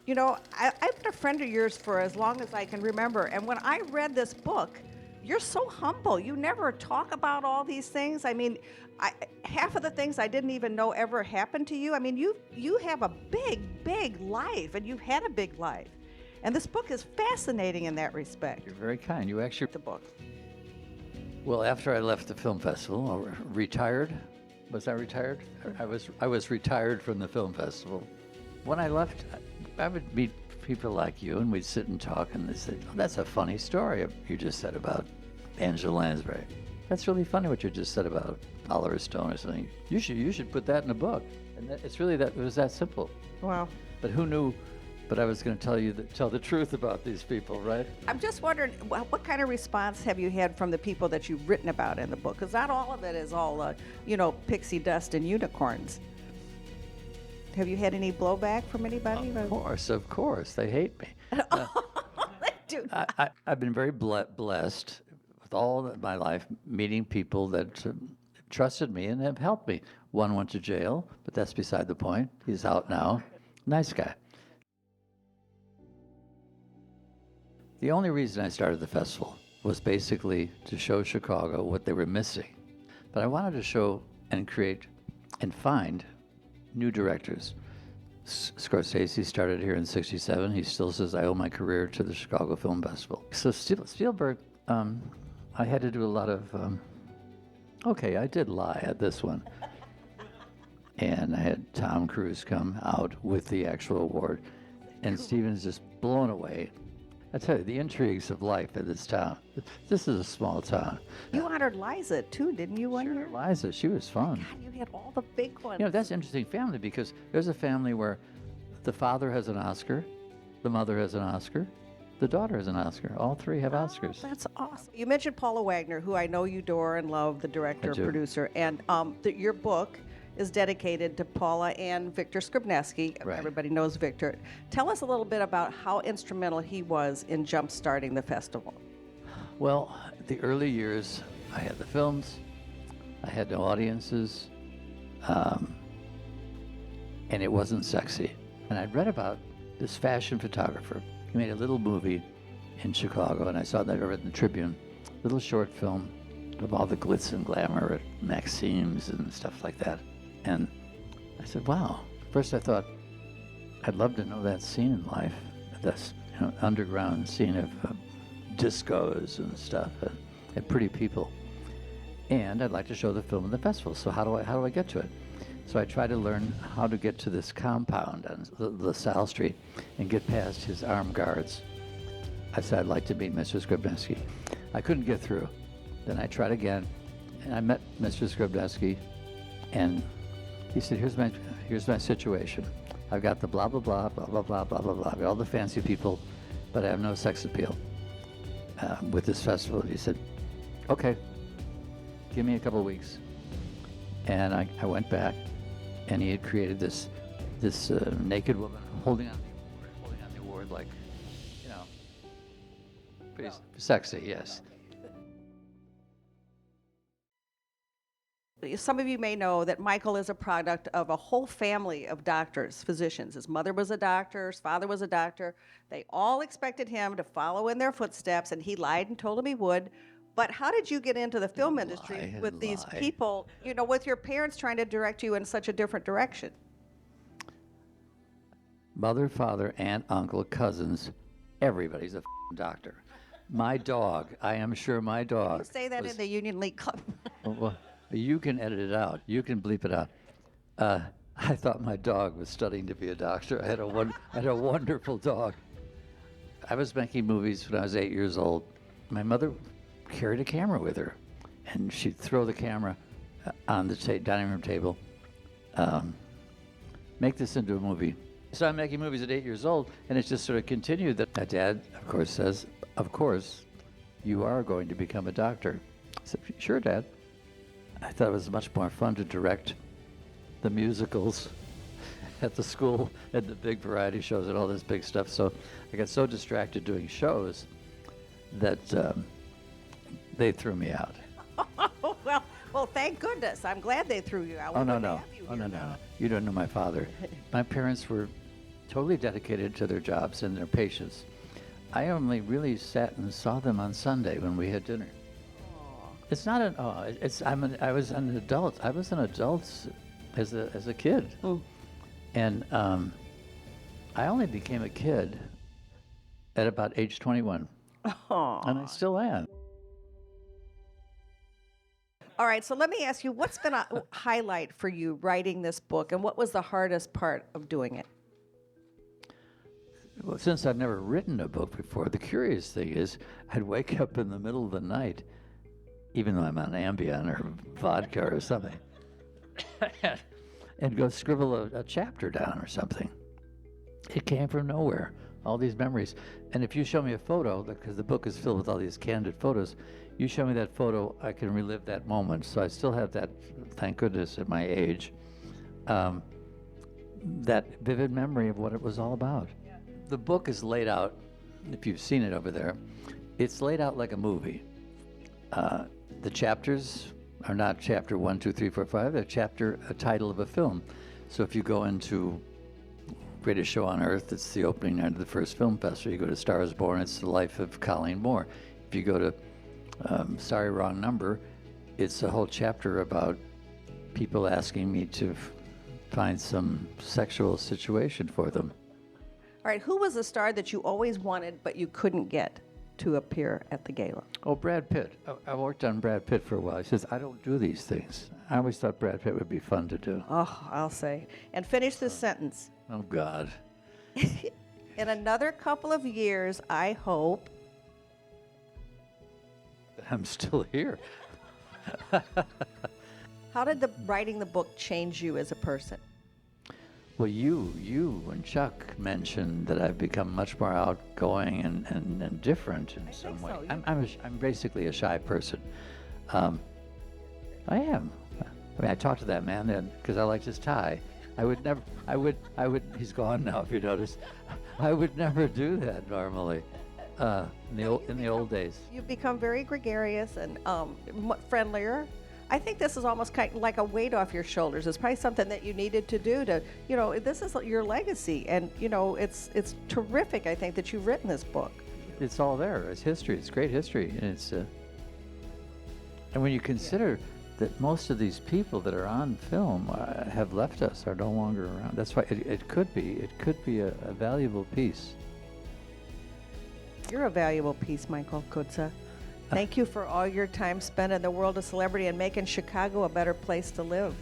I've been a friend of yours for as long as I can remember. And when I read this book, you're so humble. You never talk about all these things. I mean, half of the things I didn't even know ever happened to you. I mean, you have a big life, and you've had a big life. And this book is fascinating in that respect. You're very kind. You actually... The book. Well, after I left the film festival, I retired. Was I retired? I was retired from the film festival. When I left, I would meet people like you, and we'd sit and talk, and they said, "Oh, that's a funny story you just said about Angela Lansbury. That's really funny what you just said about Oliver Stone or something. You should put that in a book." And it was that simple. Wow. But who knew? But I was going to tell the truth about these people, right? I'm just wondering, what kind of response have you had from the people that you've written about in the book? Because not all of it is all, pixie dust and unicorns. Have you had any blowback from anybody? Of course. They hate me. Dude. I've been very blessed with all of my life, meeting people that trusted me and have helped me. One went to jail, but that's beside the point. He's out now. Nice guy. The only reason I started the festival was basically to show Chicago what they were missing. But I wanted to show and create and find new directors. Scorsese started here in '67. He still says, "I owe my career to the Chicago Film Festival." So Spielberg, I had to do a lot of, I did lie at this one. And I had Tom Cruise come out with the actual award. And Steven's just blown away. I tell you, the intrigues of life in this town. This is a small town. You honored Liza, too, didn't you, one year? Liza, she was fun. God, you had all the big ones. That's an interesting family, because there's a family where the father has an Oscar, the mother has an Oscar, the daughter has an Oscar. All three have Oscars. That's awesome. You mentioned Paula Wagner, who I know you adore and love, the director, producer, and your book is dedicated to Paula and Victor Skrybnevsky. Right. Everybody knows Victor. Tell us a little bit about how instrumental he was in jump-starting the festival. Well, the early years, I had the films, I had no audiences, and it wasn't sexy. And I'd read about this fashion photographer. He made a little movie in Chicago, and I saw that over in the Tribune, little short film of all the glitz and glamour at Maxime's and stuff like that. And I said, wow. First I thought, I'd love to know that scene in life, this underground scene of discos and stuff, and pretty people. And I'd like to show the film in the festival. So how do I get to it? So I tried to learn how to get to this compound on LaSalle Street and get past his armed guards. I said, I'd like to meet Mr. Skrybnevsky. I couldn't get through. Then I tried again, and I met Mr. Skrybnevsky, and he said, here's my situation. I've got the blah, blah, blah, blah, blah, blah, blah, blah, blah, I've got all the fancy people, but I have no sex appeal with this festival. He said, okay, give me a couple of weeks. And I went back, and he had created this naked woman holding on the award like, pretty sexy, yes. Some of you may know that Michael is a product of a whole family of doctors, physicians. His mother was a doctor, his father was a doctor. They all expected him to follow in their footsteps, and he lied and told them he would. But how did you get into the film industry with these people, with your parents trying to direct you in such a different direction? Mother, father, aunt, uncle, cousins, everybody's a doctor. My dog, I am sure my dog. You say that in the Union League Club. Well, you can edit it out. You can bleep it out. I thought my dog was studying to be a doctor. I had a wonderful dog. I was making movies when I was 8 years old. My mother carried a camera with her, and she'd throw the camera on the dining room table. Make this into a movie. So I'm making movies at 8 years old, and it's just sort of continued that my dad, of course, says, of course, you are going to become a doctor. I said, sure, Dad. I thought it was much more fun to direct the musicals at the school and the big variety shows and all this big stuff. So I got so distracted doing shows that they threw me out. Well, thank goodness. I'm glad they threw you out. Oh, no. You don't know my father. My parents were totally dedicated to their jobs and their patients. I only really sat and saw them on Sunday when we had dinner. It's not an I was an adult. I was an adult as a kid, and I only became a kid at about age 21, and I still am. All right, so let me ask you, what's been a highlight for you writing this book, and what was the hardest part of doing it? Well, since I've never written a book before, the curious thing is I'd wake up in the middle of the night, even though I'm on Ambien or vodka or something, and go scribble a chapter down or something. It came from nowhere, all these memories. And if you show me a photo, because the book is filled with all these candid photos, you show me that photo, I can relive that moment. So I still have that, thank goodness, at my age, that vivid memory of what it was all about. The book is laid out, if you've seen it over there, it's laid out like a movie. The chapters are not chapter 1, 2, 3, 4, 5. They're a title of a film. So if you go into Greatest Show on Earth, it's the opening night of the first film festival. You go to Star is Born, it's the life of Colleen Moore. If you go to Sorry, Wrong Number, it's a whole chapter about people asking me to find some sexual situation for them. All right, who was the star that you always wanted but you couldn't get to appear at the gala? Oh, Brad Pitt. I worked on Brad Pitt for a while. He says, I don't do these things. I always thought Brad Pitt would be fun to do. Oh, I'll say. And finish this sentence. Oh, God. In another couple of years, I hope. I'm still here. How did writing the book change you as a person? Well, you and Chuck mentioned that I've become much more outgoing and different in some way. So. I'm basically a shy person. I am. I mean, I talked to that man then because I liked his tie. I would, he's gone now if you notice. I would never do that normally in the old days. You've become very gregarious and friendlier. I think this is almost kind of like a weight off your shoulders. It's probably something that you needed to do to, this is your legacy. And, it's terrific, I think, that you've written this book. It's all there. It's history. It's great history. And it's, and when you consider that most of these people that are on film have left us, are no longer around. That's why it could be a valuable piece. You're a valuable piece, Michael Kutza. Thank you for all your time spent in the world of celebrity and making Chicago a better place to live.